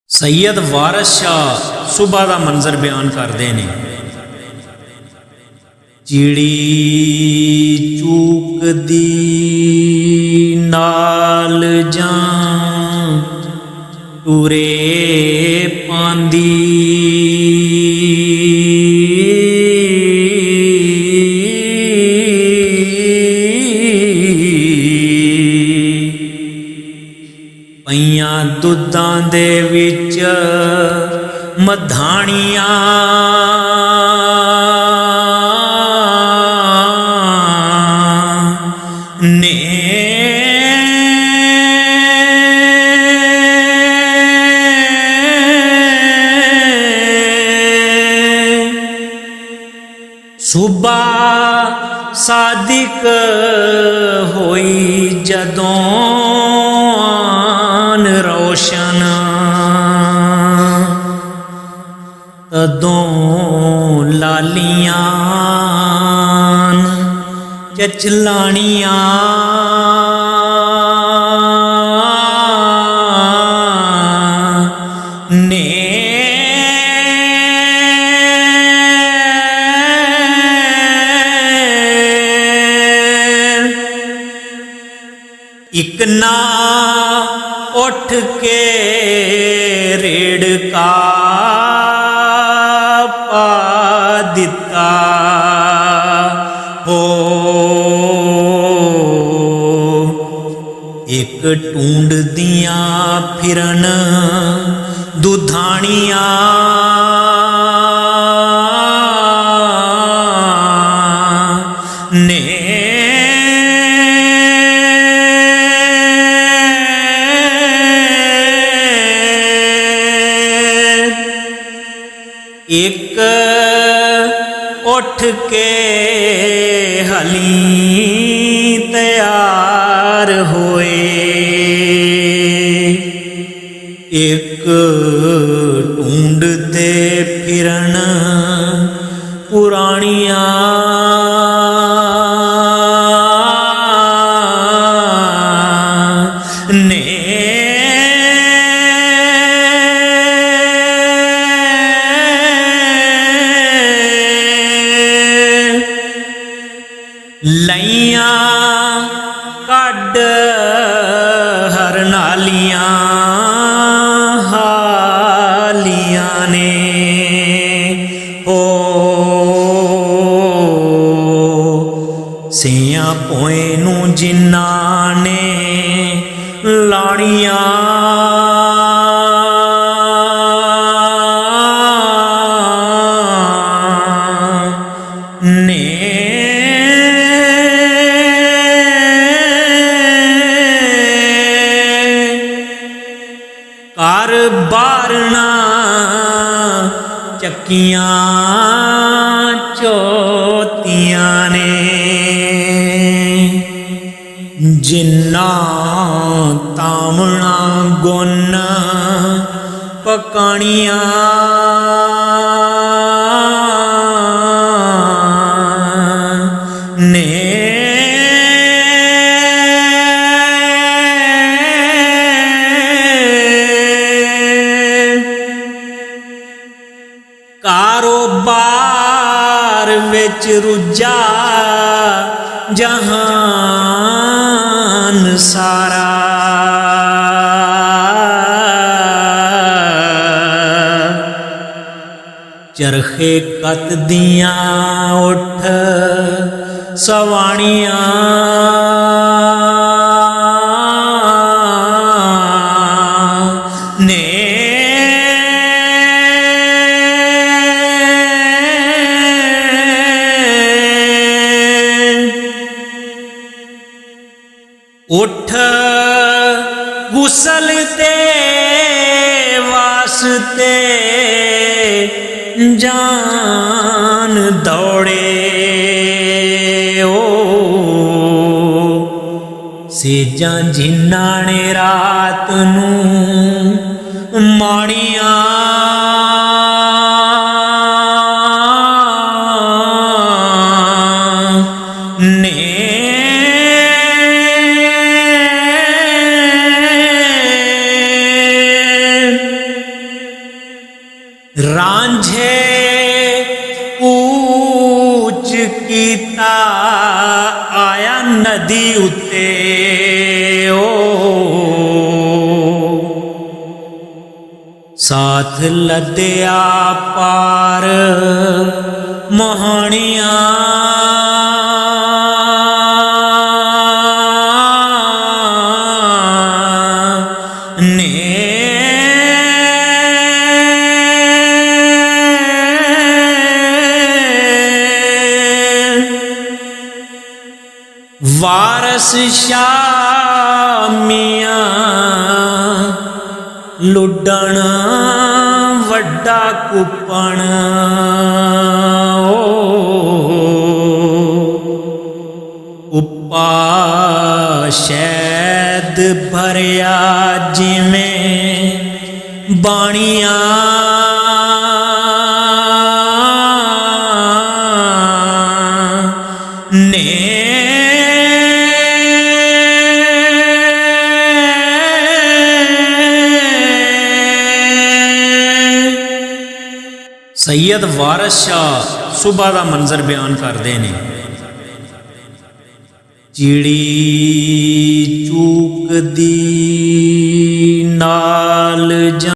सैयद वारिस शाह सुबह का मंजर बयान करते हैं। चिड़ी चूक दी नाल जां टुरे पांदी, पईयां दुधां दे विच मधाणियां ने सुबह सादिक होई जदों रोशन, तदों लालियां चचलानियां ने इक ना उठ के रेड़का पा दिता हो, एक टूंड दियां फिरन दुधाणियां ने एक उठ के हली तैयार होए, एक ढूंढते फिरन पुरानियां ने लैया कड हर नालियां हालियां ने हो, सियां पोए नू जिन्ना ने लाणियां ने कार बारना चक्कियां चोतियां ने, जिन्ना तामना गुन पकानियां ने कारोबार विच रुझा जहान सारा, चरखे कत दियां उठ सवाणियां ने उठ गुसल ते वास्ते जान दौड़े ओ, सेजां जिन्ना ने रात नू माणियां ने ਰਾਂਝੇ ਊਚ ਕੀਤਾ ਆਇਆ ਨਦੀ ਉੱਤੇ ਓ ਸਾਥ ਲੱਦਿਆ ਪਾਰ ਮੋਹਣੀਆਂ ਨੇ ਵਾਰਸ ਸ਼ਾਮੀਆਂ ਲੁੱਡਣ ਵੱਡਾ ਕੁੱਪਣ ਉੱਪਾ ਸ਼ੈਦ ਭਰਿਆ ਜਿਵੇਂ ਬਾਣੀਆਂ ਨੇ सैयद वारिस शाह सुबह का मंजर बयान करते हैं। चिड़ी चूक दी